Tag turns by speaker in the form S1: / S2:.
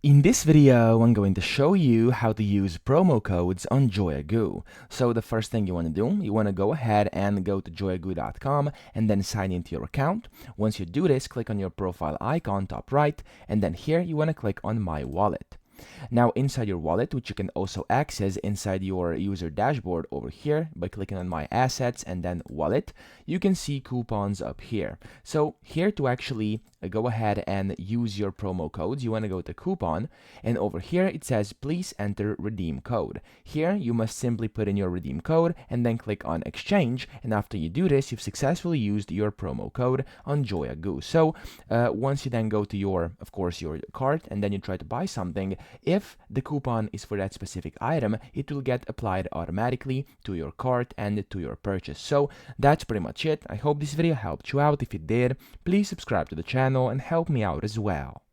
S1: In this video, I'm going to show you how to use promo codes on JoyaGoo. So the first thing you want to do, you want to go ahead and go to joyagoo.com and then sign into your account. Once you do this, click on your profile icon top right, and then here you want to click on My Wallet. Now inside your wallet, which you can also access inside your user dashboard over here by clicking on My Assets and then Wallet, you can see coupons up here. So here to actually go ahead and use your promo codes, you want to go to Coupon, and over here it says please enter redeem code. Here you must simply put in your redeem code and then click on Exchange, and after you do this, you've successfully used your promo code on JoyaGoo. So once you then go to your cart and then you try to buy something, if the coupon is for that specific item, it will get applied automatically to your cart and to your purchase. So that's pretty much it. I hope this video helped you out. If it did, please subscribe to the channel and help me out as well.